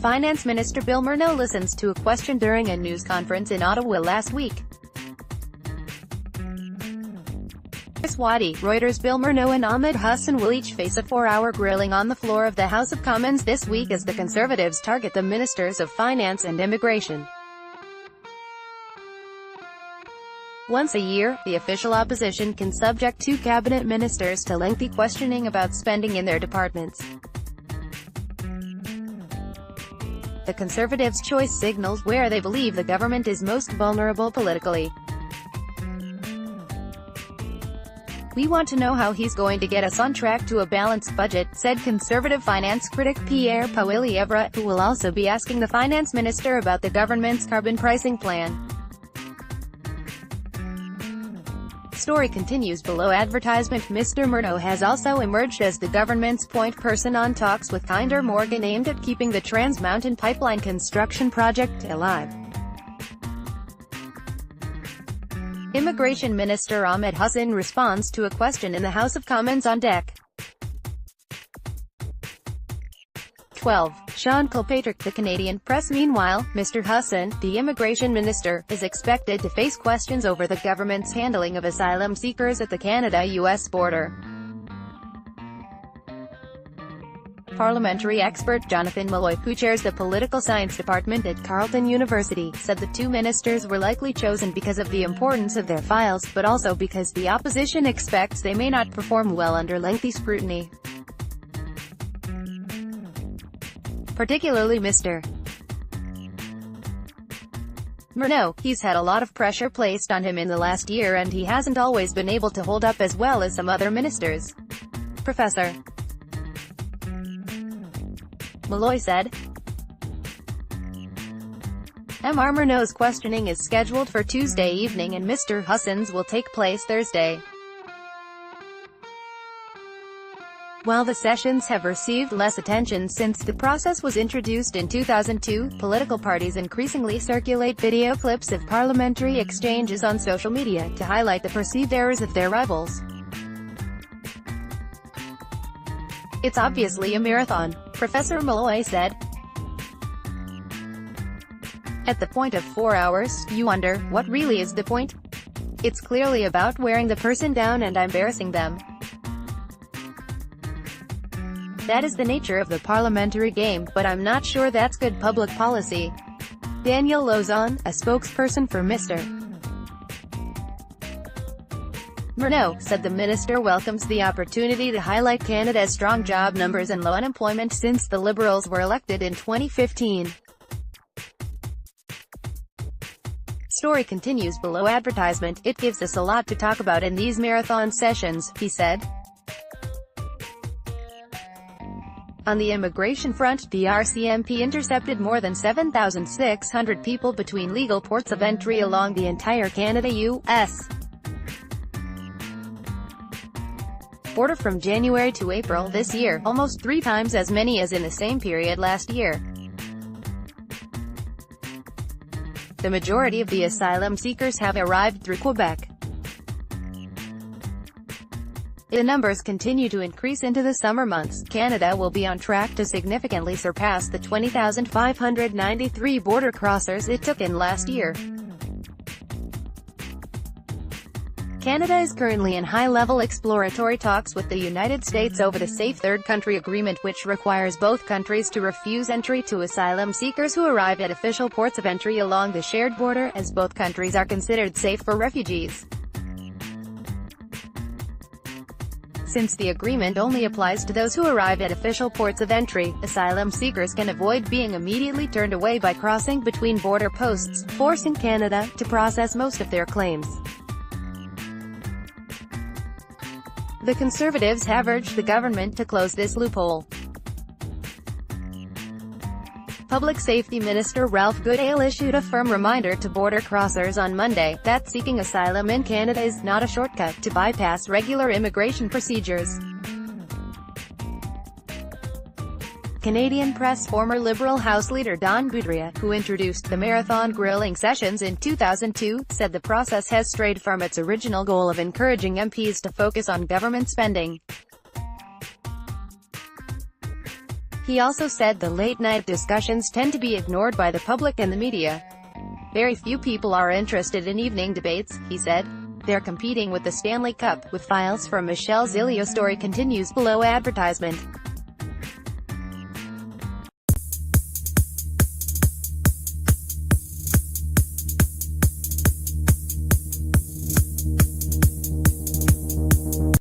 Finance Minister Bill Morneau listens to a question during a news conference in Ottawa last week. WATTIE, Reuters. Bill Morneau and Ahmed Hussen will each face a 4-hour grilling on the floor of the House of Commons this week as the Conservatives target the Ministers of Finance and Immigration. Once a year, the official opposition can subject two cabinet ministers to lengthy questioning about spending in their departments. The Conservatives' choice signals where they believe the government is most vulnerable politically. "We want to know how he's going to get us on track to a balanced budget," said Conservative finance critic Pierre Poilievre, who will also be asking the finance minister about the government's carbon pricing plan. Story continues below advertisement. Mr. Morneau has also emerged as the government's point person on talks with Kinder Morgan aimed at keeping the Trans Mountain Pipeline construction project alive. Immigration Minister Ahmed Hussen responds to a question in the House of Commons on deck 12. Sean Kilpatrick. The Canadian press. Meanwhile, Mr. Hussen, the immigration minister, is expected to face questions over the government's handling of asylum seekers at the Canada-US border. Parliamentary expert Jonathan Malloy, who chairs the political science department at Carleton University, said the two ministers were likely chosen because of the importance of their files, but also because the opposition expects they may not perform well under lengthy scrutiny. Particularly Mr. Morneau. He's had a lot of pressure placed on him in the last year and he hasn't always been able to hold up as well as some other ministers. Professor Malloy said. Mr. Morneau's questioning is scheduled for Tuesday evening and Mr. Hussen's will take place Thursday. While the sessions have received less attention since the process was introduced in 2002, political parties increasingly circulate video clips of parliamentary exchanges on social media to highlight the perceived errors of their rivals. "It's obviously a marathon," Professor Malloy said. "At the point of 4 hours, you wonder, what really is the point? It's clearly about wearing the person down and embarrassing them. That is the nature of the parliamentary game, but I'm not sure that's good public policy." Daniel Lozon, a spokesperson for Mr. Morneau, said the minister welcomes the opportunity to highlight Canada's strong job numbers and low unemployment since the Liberals were elected in 2015. Story continues below advertisement. "It gives us a lot to talk about in these marathon sessions," he said. On the immigration front, the RCMP intercepted more than 7,600 people between legal ports of entry along the entire Canada-US border from January to April this year, almost 3 times as many as in the same period last year. The majority of the asylum seekers have arrived through Quebec. If the numbers continue to increase into the summer months, Canada will be on track to significantly surpass the 20,593 border crossers it took in last year. Canada is currently in high-level exploratory talks with the United States over the Safe Third Country Agreement, which requires both countries to refuse entry to asylum seekers who arrive at official ports of entry along the shared border, as both countries are considered safe for refugees. Since the agreement only applies to those who arrive at official ports of entry, asylum seekers can avoid being immediately turned away by crossing between border posts, forcing Canada to process most of their claims. The Conservatives have urged the government to close this loophole. Public Safety Minister Ralph Goodale issued a firm reminder to border crossers on Monday, that seeking asylum in Canada is not a shortcut to bypass regular immigration procedures. Canadian Press. Former Liberal House Leader Don Boudria, who introduced the marathon grilling sessions in 2002, said the process has strayed from its original goal of encouraging MPs to focus on government spending. He also said the late-night discussions tend to be ignored by the public and the media. Very few people are interested in evening debates, he said. They're competing with the Stanley Cup, with files from Michelle Zilio story continues below advertisement.